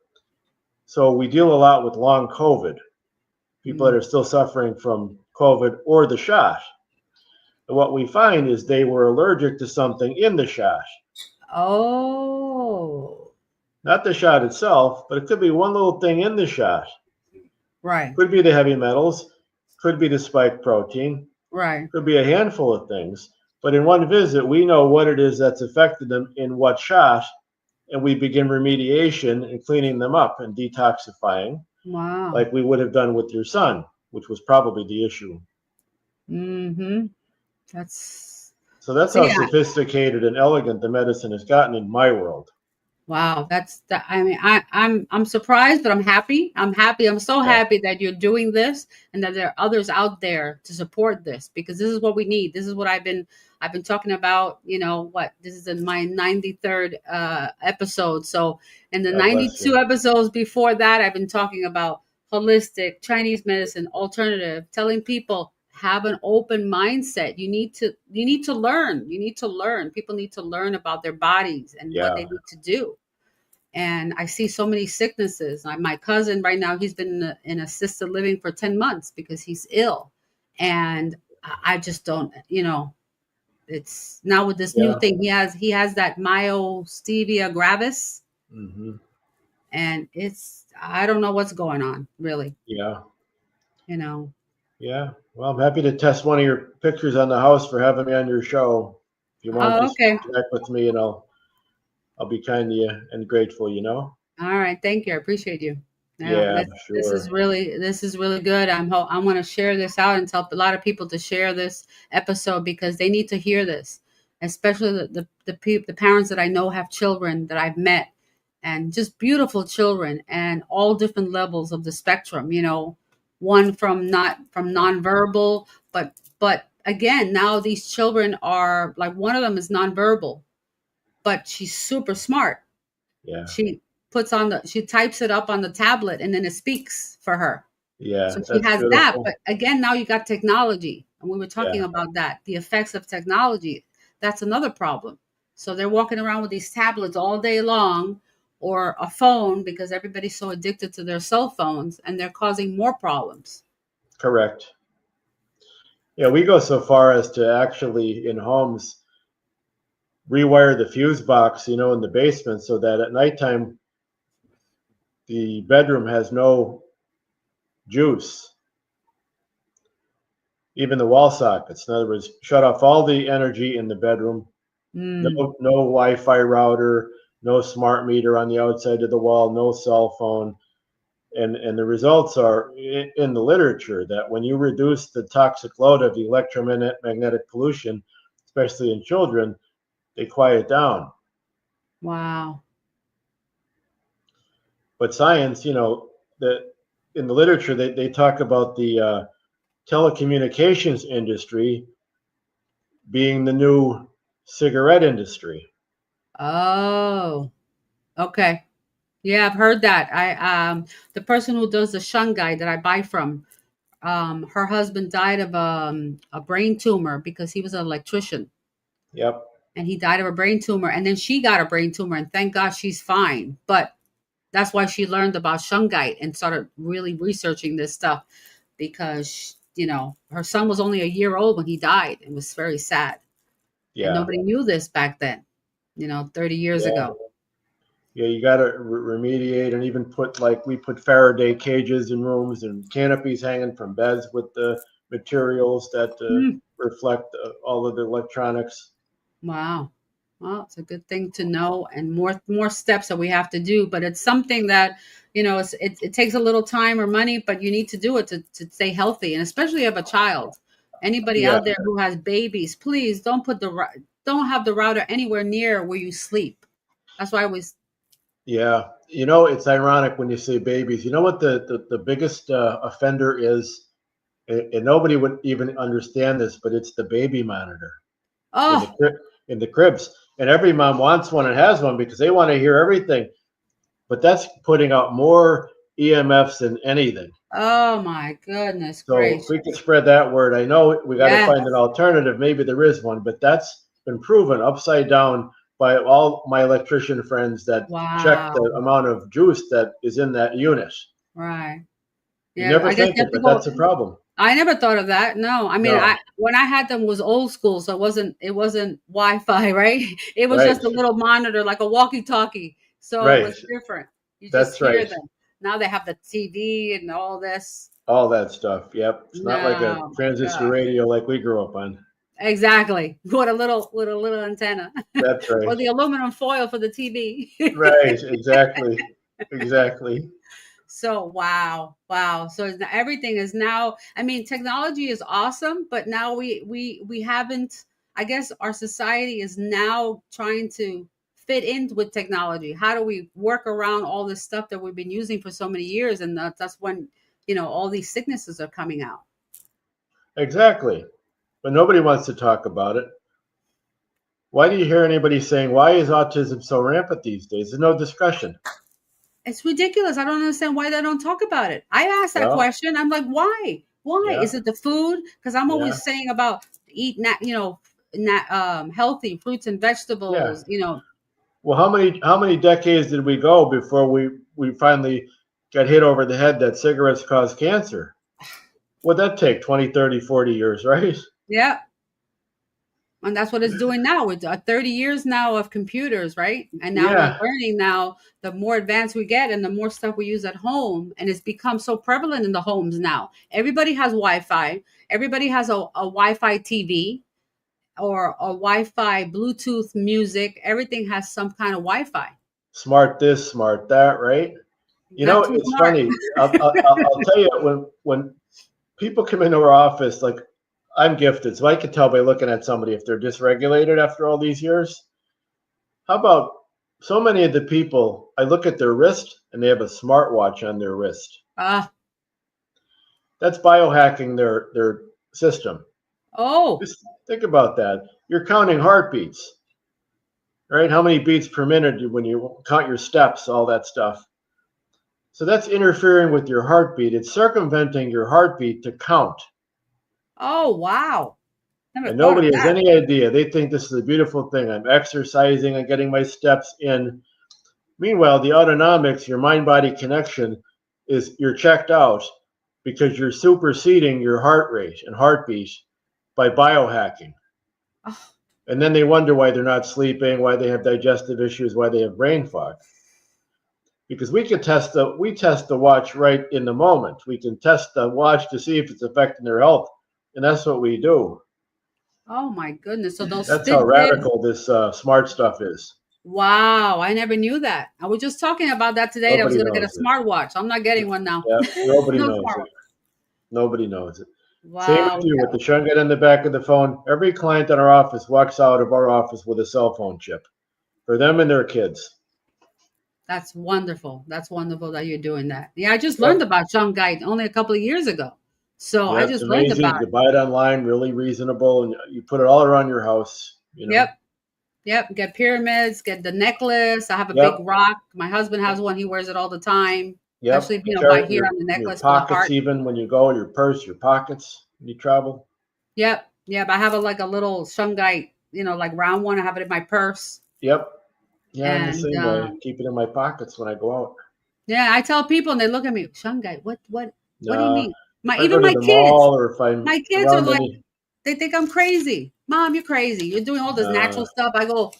B: So we deal a lot with long COVID, people that are still suffering from COVID or the shot. And what we find is they were allergic to something in the shot.
A: Oh,
B: Not the shot itself, but it could be one little thing in the shot.
A: right,
B: Could be the heavy metals, could be the spike protein,
A: right.
B: could be a handful of things. But in one visit, we know what it is that's affected them in what shot, and we begin remediation and cleaning them up and detoxifying,
A: Wow.
B: like we would have done with your son, which was probably the issue.
A: Mm-hmm. That's
B: So that's
A: see.
B: how sophisticated and elegant the medicine has gotten in my world.
A: Wow, that's that. I mean, I'm surprised, but I'm happy. I'm happy. I'm so
B: Yeah,
A: happy that you're doing this and that there are others out there to support this because this is what we need. This is what I've been talking about. You know what? This is in my 93rd episode. So in the
B: God bless
A: 92
B: you.
A: episodes before that, I've been talking about holistic Chinese medicine, alternative, telling people have an open mindset. You need to learn. You need to learn. People need to learn about their bodies and what
B: Yeah,
A: they need to do. And I see so many sicknesses. My cousin right now, he's been in assisted living for 10 months because he's ill. And I just don't, it's now with this new
B: yeah,
A: thing. He has that myostevia gravis,
B: hmm,
A: and I don't know what's going on, really,
B: yeah,
A: you know.
B: yeah. Well, I'm happy to test one of your pictures on the house for having me on your show. If you want,
A: Oh,
B: just
A: okay.
B: connect with me, and I'll be kind to you and grateful.
A: All right, thank you. I appreciate you. Yeah,
B: Yeah,
A: this is
B: sure.
A: really good. I want to share this out and tell a lot of people to share this episode because they need to hear this, especially the parents that I know have children that I've met, and just beautiful children and all different levels of the spectrum. One from not from nonverbal, but again, now these children are like one of them is nonverbal, but she's super smart.
B: Yeah,
A: She types it up on the tablet and then it speaks for her.
B: yeah.
A: So she
B: That's
A: has that.
B: beautiful.
A: But again, now you got technology. And we were talking
B: Yeah,
A: about that, the effects of technology. That's another problem. So they're walking around with these tablets all day long or a phone because everybody's so addicted to their cell phones and they're causing more problems.
B: correct. Yeah, we go so far as to actually in homes rewire the fuse box, in the basement so that at nighttime the bedroom has no juice, even the wall sockets. In other words, shut off all the energy in the bedroom.
A: Mm,
B: No Wi-Fi router, no smart meter on the outside of the wall, no cell phone. And the results are in the literature that when you reduce the toxic load of the electromagnetic pollution, especially in children, they quiet down.
A: wow.
B: But science, that in the literature they talk about the telecommunications industry being the new cigarette industry.
A: Oh, okay. Yeah, I've heard that. The person who does the shun guide that I buy from, her husband died of a brain tumor because he was an electrician
B: Yep.
A: and he died of a brain tumor. And then she got a brain tumor, and thank God she's fine. But that's why she learned about shungite and started really researching this stuff because, her son was only a year old when he died. It was very sad. And
B: Yeah.
A: nobody knew this back then, 30 years
B: Yeah.
A: ago.
B: Yeah. You got to remediate and even put like we put Faraday cages in rooms and canopies hanging from beds with the materials that
A: Hmm.
B: reflect all of the electronics.
A: Wow. Well, it's a good thing to know, and more steps that we have to do. But it's something that it takes a little time or money, but you need to do it to stay healthy, and especially if you have a child. Anybody
B: Yeah.
A: out there who has babies, please don't have the router anywhere near where you sleep. That's why I always.
B: Yeah. It's ironic when you say babies. You know what the biggest offender is? And nobody would even understand this, but it's the baby monitor in the
A: Oh,
B: in the cribs. And every mom wants one and has one because they want to hear everything. But that's putting out more EMFs than anything.
A: oh my goodness
B: So if we
A: gracious!
B: could spread that word, I know we got to
A: Yes.
B: find an alternative. Maybe there is one, but that's been proven upside down by all my electrician friends that check
A: Wow.
B: the amount of juice that is in that unit.
A: Right.
B: You
A: Yeah.
B: never
A: I guess
B: think
A: you
B: it,
A: have to
B: but
A: go.
B: that's a problem.
A: I never thought of that. No, I mean,
B: No,
A: when I had them was old school, so it wasn't Wi-Fi, right? It was
B: right,
A: just a little monitor, like a walkie-talkie. So it
B: right.
A: was different. You just
B: That's
A: hear
B: right.
A: them. Now they have the TV and all this.
B: All that stuff. Yep. It's not like a
A: No, my
B: transistor
A: God.
B: radio like we grew up on.
A: Exactly. With a little antenna.
B: That's
A: Or
B: right.
A: the aluminum foil for the TV.
B: Right. Exactly. Exactly.
A: So wow, wow. So everything is now. I mean, technology is awesome, but now we haven't. I guess our society is now trying to fit in with technology. How do we work around all this stuff that we've been using for so many years? And that's when all these sicknesses are coming out.
B: Exactly. But nobody wants to talk about it. Why do you hear anybody saying, why is autism so rampant these days? There's no discussion.
A: It's ridiculous. I don't understand why they don't talk about it. I asked that
B: Well,
A: question. I'm like, why? Why
B: yeah,
A: is it the food? Because I'm
B: yeah,
A: always saying about eat, healthy fruits and
B: yeah.
A: vegetables.
B: Well, how many decades did we go before we finally got hit over the head that cigarettes cause cancer? What'd that take? 20, 30, 40 years, right?
A: Yeah, and that's what it's doing now. It's 30 years now of computers, right? And now we're
B: Yeah,
A: learning now. The more advanced we get, and the more stuff we use at home, and it's become so prevalent in the homes now. Everybody has Wi-Fi. Everybody has a Wi-Fi TV or a Wi-Fi, Bluetooth music. Everything has some kind of Wi-Fi.
B: smart this, smart that, right?
A: Not too
B: It's
A: smart.
B: funny. I'll tell you when people come into our office, like I'm gifted, so I can tell by looking at somebody if they're dysregulated after all these years. How about so many of the people? I look at their wrist and they have a smartwatch on their wrist.
A: Ah,
B: That's biohacking their system.
A: oh,
B: Just think about that. You're counting heartbeats, right? How many beats per minute when you count your steps, all that stuff. So that's interfering with your heartbeat. It's circumventing your heartbeat to count.
A: oh, wow. Never
B: And
A: thought of
B: nobody has
A: that.
B: any idea. They think this is a beautiful thing. I'm exercising, I'm getting my steps in. Meanwhile, the autonomics, your mind body connection, is you're checked out because you're superseding your heart rate and heartbeat by biohacking.
A: Oh,
B: And then they wonder why they're not sleeping, why they have digestive issues, why they have brain fog. Because we test the watch right in the moment. We can test the watch to see if it's affecting their health, and that's what we do.
A: oh my goodness. So those
B: That's how
A: Fitbits.
B: radical this smart stuff is.
A: Wow, I never knew that. I was just talking about that today. That I was
B: Nobody
A: going to get
B: knows
A: a
B: it.
A: smartwatch. I'm not getting one now.
B: Yeah, nobody
A: No
B: knows it.
A: smartwatch.
B: Nobody knows it. Same
A: Wow,
B: with you with the shungat in the back of the phone. Every client in our office walks out of our office with a cell phone chip for them and their kids.
A: that's wonderful. That's wonderful that you're doing that. Yeah, I just learned
B: Yep.
A: about Shungite only a couple of years ago. So I
B: Yeah, it's
A: just learned
B: amazing.
A: about
B: You
A: it.
B: can buy it online, really reasonable, and you put it all around your house.
A: Yep. Yep. Get pyramids, get the necklace. I have a big
B: Yep.
A: rock. My husband has one. He wears it all the time,
B: Yep.
A: especially,
B: You
A: by
B: carry it
A: here on the
B: in your
A: necklace for the
B: pockets
A: heart.
B: even when you go, your purse, your pockets when you travel.
A: Yep. Yep. I have like a little Shungite, like round one. I have it in my purse.
B: Yep. Yeah, I'm the
A: And
B: same way. Keep it in my pockets when I go out.
A: yeah, I tell people and they look at me, Shungite, what do you
B: Uh,
A: mean?
B: if
A: My
B: I go
A: even
B: to
A: my
B: the
A: kids.
B: mall or if I'm
A: My kids are
B: around
A: like,
B: any,
A: they think I'm crazy. Mom, you're crazy. You're doing all this
B: uh,
A: natural stuff. I go,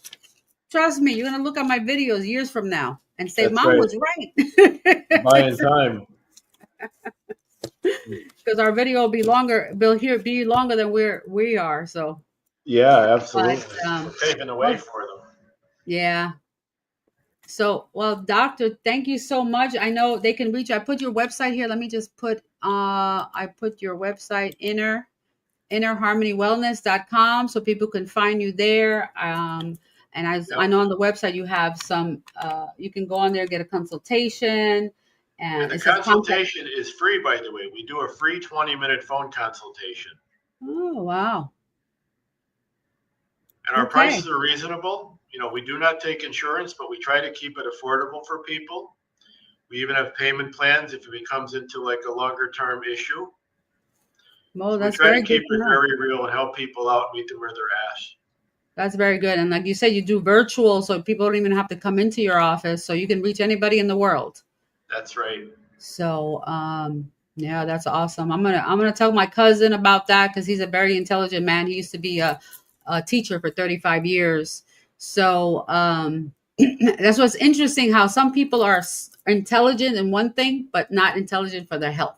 A: trust me, you're gonna look at my videos years from now and say,
B: that's
A: Mom
B: right.
A: was right.
B: Buying time.
A: Because our video will be longer, be longer than we are. So,
B: Yeah,
A: but
B: absolutely. We're paving the way
A: well,
B: for them.
A: yeah. So, well, doctor, thank you so much. I know they can reach. I put your website here. Let me just put. I put your website innerharmonywellness.com so people can find you there. And I
B: Yep.
A: know on the website you have some. You can go on there, get a consultation,
B: And
A: and
B: the
A: it says contact.
B: consultation is free, by the way. We do a free 20-minute phone consultation.
A: Oh wow.
B: And our
A: Okay.
B: prices are reasonable. We do not take insurance, but we try to keep it affordable for people. We even have payment plans if it becomes into like a longer term issue.
A: Well,
B: So we
A: that's
B: try
A: very
B: to
A: good
B: keep
A: to
B: it
A: know.
B: very real and help people out, meet them where they're at.
A: That's very good. And like you said, you do virtual, so people don't even have to come into your office, so you can reach anybody in the world.
B: That's right.
A: So, Yeah, that's awesome. I'm gonna tell my cousin about that because he's a very intelligent man. He used to be a teacher for 35 years. So that's what's interesting. How some people are intelligent in one thing, but not intelligent for their health.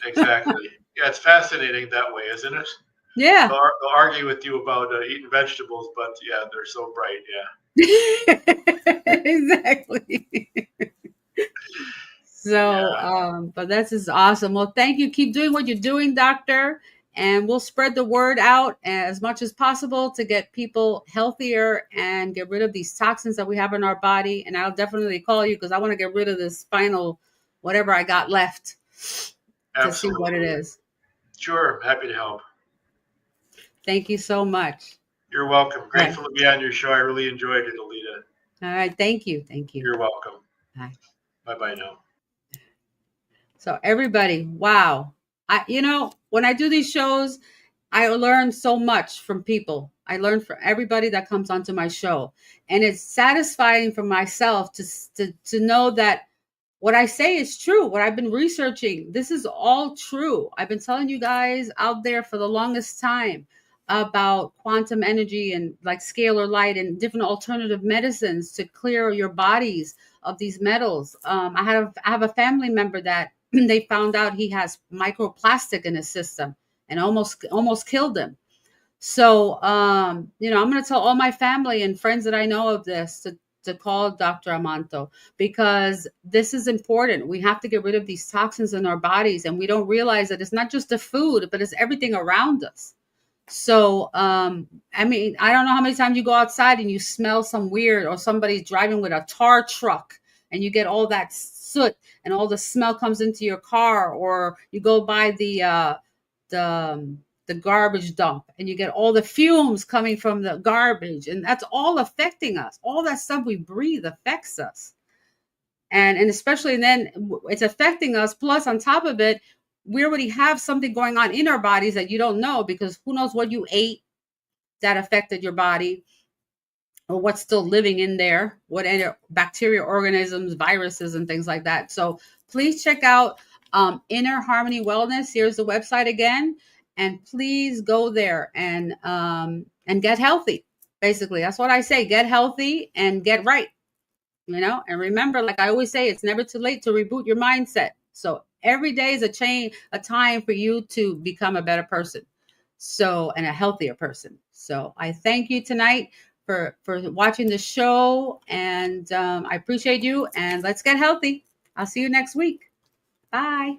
B: Exactly. Yeah, it's fascinating that way, isn't it?
A: Yeah.
B: They'll argue with you about eating vegetables, but yeah, they're so bright. Yeah.
A: Exactly. So,
B: Yeah.
A: but this is awesome. Well, thank you. Keep doing what you're doing, doctor. And we'll spread the word out as much as possible to get people healthier and get rid of these toxins that we have in our body. And I'll definitely call you because I want to get rid of this final, whatever I got left to see what it
B: Absolutely.
A: is.
B: Sure. Happy to help.
A: Thank you so much.
B: You're welcome.
A: All right.
B: Grateful to be on your show. I really enjoyed it, Alida.
A: All right. Thank you. Thank you.
B: You're welcome.
A: Bye.
B: Bye-bye now.
A: So everybody, wow. When I do these shows, I learn so much from people. I learn from everybody that comes onto my show. And it's satisfying for myself to know that what I say is true. What I've been researching, this is all true. I've been telling you guys out there for the longest time about quantum energy and like scalar light and different alternative medicines to clear your bodies of these metals. I have a family member that they found out he has microplastic in his system and almost killed him. So, I'm going to tell all my family and friends that I know of this to call Dr. Amato because this is important. We have to get rid of these toxins in our bodies, and we don't realize that it's not just the food, but it's everything around us. So, I don't know how many times you go outside and you smell some weird, or somebody's driving with a tar truck and you get all that soot and all the smell comes into your car, or you go by the the garbage dump and you get all the fumes coming from the garbage, and that's all affecting us. All that stuff we breathe affects us, and especially then it's affecting us. Plus, on top of it, we already have something going on in our bodies that you don't know, because who knows what you ate that affected your body, or what's still living in there, what bacteria, organisms, viruses, and things like that. So please check out Inner Harmony Wellness. Here's the website again, and please go there and get healthy. Basically, that's what I say: get healthy and get right. And remember, like I always say, it's never too late to reboot your mindset. So every day is a time for you to become a better person, and a healthier person. So I thank you tonight for watching the show, and I appreciate you, and let's get healthy. I'll see you next week. Bye.